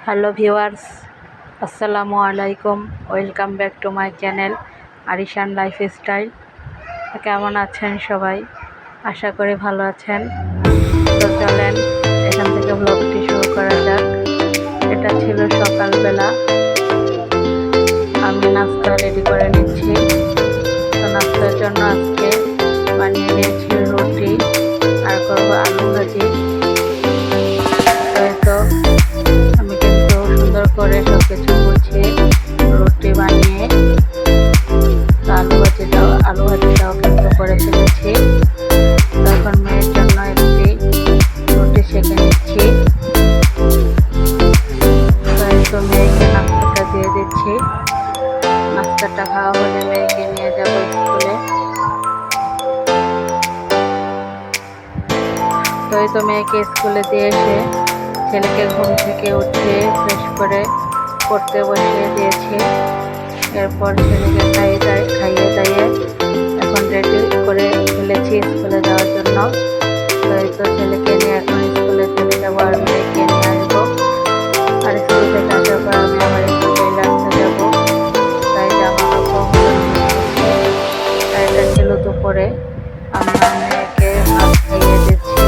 Hello viewers, আসসালামু আলাইকুম। Welcome back to my channel Arishan lifestyle. কেমন আছেন সবাই? আশা করি ভালো আছেন। তো চলেন এখান থেকে ব্লগটি শুরু করা যাক। এটা ছিল সকালবেলা, আমি নাস্তা রেডি করে নিচ্ছি। তো নাস্তার জন্য আজকে বানিয়ে নিয়েছি রুটি আর করবো আলু ভাজি। তো আমি কিন্তু সুন্দর করে সব কিছু গুছিয়ে রুটি বানিয়ে আলু ভাজিটাও কিন্তু করে ফেলেছি। তখন মেয়ের জন্য একটি রুটি সেঁকে নিচ্ছি। তো মেয়েকে নাস্তাটা দিয়ে দিচ্ছি। নাস্তাটা খাওয়া হলে মেয়েকে নিয়ে যাবো স্কুলে। তো মেয়েকে স্কুলে দিয়ে এসে ছেলেকে ঘুম থেকে উঠিয়ে ফ্রেশ করে পড়তে বসিয়ে দিয়েছি। এরপর ছেলেকে খাইয়ে দাইয়ে এখন রেডি করে ফেলেছি স্কুলে যাওয়ার জন্য। তো ছেলেকে নিয়ে এখন স্কুলে চলে যাবো আর মেয়েকে নিয়ে আসবো। আর স্কুল থেকে আসার পর আমি আবার একটু টেইলার্সে যাবো। তাই জামা কাপড়গুলো নিয়ে এসেছি। তাই এটা ছিল দুপুরে। আমি আমার মেয়েকে ভাত খাইয়ে দিচ্ছি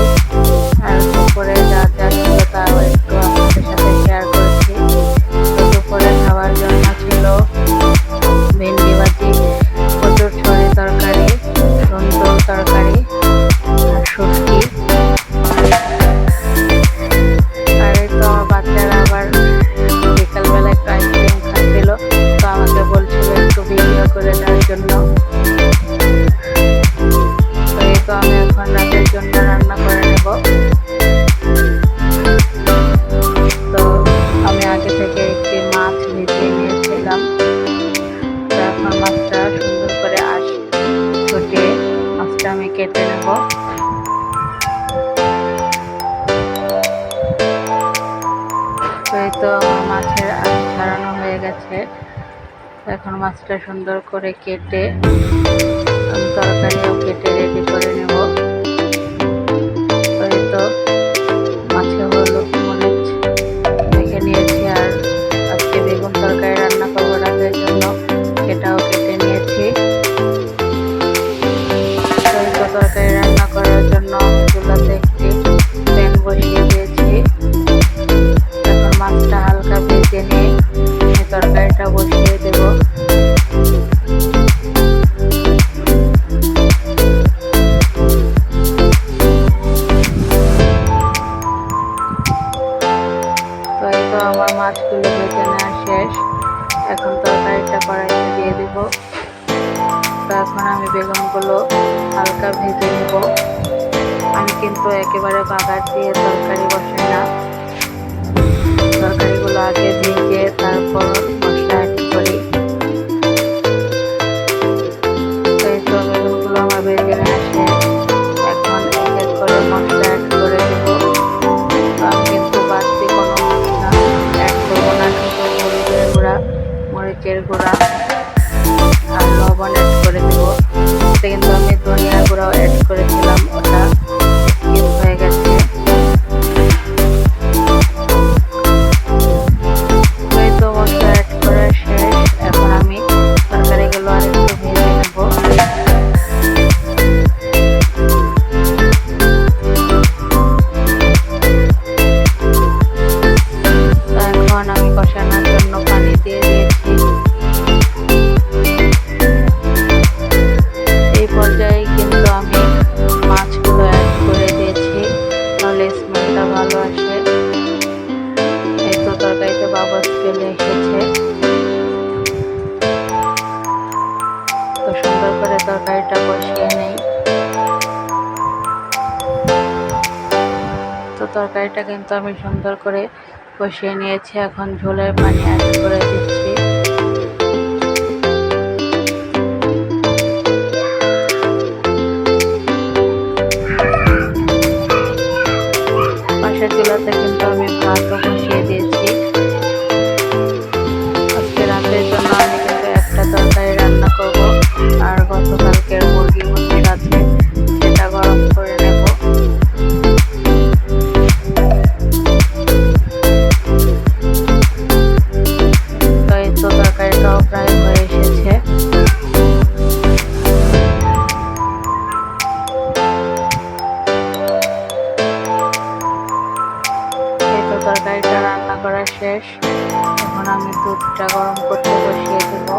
আর দুপুরে যা যা ছিল তাও একটু আপনাদের সাথে শেয়ার করেছি। তো দুপুরে খাওয়ার জন্য ছিল ভেন্ডি ভাজি, কচুর ছড়ি তরকারি, রুন্দুল তরকারি আর শুটকি। আর এই তো আমার বাচ্চারা আবার বিকালবেলা একটু আইসক্রিম খাচ্ছিল। তো আমাকে বলছিল একটু ভিডিও করে দেওয়ার জন্য। তো এই তো আমি এখন রাতের জন্য রান্না করে নেব। তো আমি আগে থেকে একটি মাছ ভিজিয়ে নিয়েছিলাম। তো এখন মাছটা সুন্দর করে ছুটিয়ে মাছটা আমি কেটে নেব। তো এই তো আমার মাছের আঁশ ছাড়ানো হয়ে গেছে। এখন মাছটা সুন্দর করে কেটে আমি তরকারিও কেটে রেডি করে নেব। তো এই তো মাছে হলুদ মরিচ মেখে নিয়েছি। আর আজকে বেগুন তরকারি রান্না করবো রাতের জন্য, সেটাও কেটে নিয়েছি। তো এই তো তরকারি রান্না করার জন্য চুলাতে একটি প্যান বসিয়ে দিয়েছি। এখন মাছটা হালকা ভেজে নিয়ে তরকারিটা বসিয়ে দেব। তো এই তো আমার মাছগুলো ভেজে নেওয়া শেষ। এখন তরকারিটা কড়াইতে দিয়ে দিব। তো এখন আমি বেগুনগুলো হালকা ভেজে নেব। আমি কিন্তু একেবারে বাগার দিয়ে তরকারি বসাই না। তরকারিগুলো আগে ভেজে তারপর মশলা অ্যাড করি। তো এই তো বেগুনগুলো আমার ভেজে নেওয়া শেষ। এখন এক এক করে মশলা অ্যাড করে দেব। আমি কিন্তু বাড়তি কোনো মশলা অ্যাড করবো না, শুধু হলুদের গুঁড়া, মরিচের গুঁড়া আর লবণ অ্যাড করে দেব। এতে কিন্তু আমি ধনিয়া গুঁড়াও অ্যাড করেছিলাম, ওটা স্কিপ হয়ে গেছে। এই তো মশলা অ্যাড করা শেষ। এখন আমি তরকারিগুলো আর একটু ভেজে নেব। এখন আমি কষানোর জন্য পানি দিয়ে দিয়েছি। এই পর্যায়ে কিন্তু আমি মাছগুলো অ্যাড করে দিয়েছি, তাহলে স্মেলটা ভালো আসে। এই তো তরকারিতে বাবলস চলে এসেছে। তো সুন্দর করে তরকারিটা কষিয়ে নেই। তো তরকারিটা কিন্তু আমি সুন্দর করে কষিয়ে নিয়েছি। এখন ঝোলের পানি অ্যাড করে দিচ্ছি। পাশের চুলাতে কিন্তু আমি ভাতও বসিয়ে দিয়েছি। আজকে রাতের জন্য আমি কিন্তু একটা তরকারি রান্না করব। আর গতকালকের মুরগি মাংস আছে, সেটা গরম করে নেব। শেষ। এখন আমি দুধটা গরম করতে বসিয়ে দেব।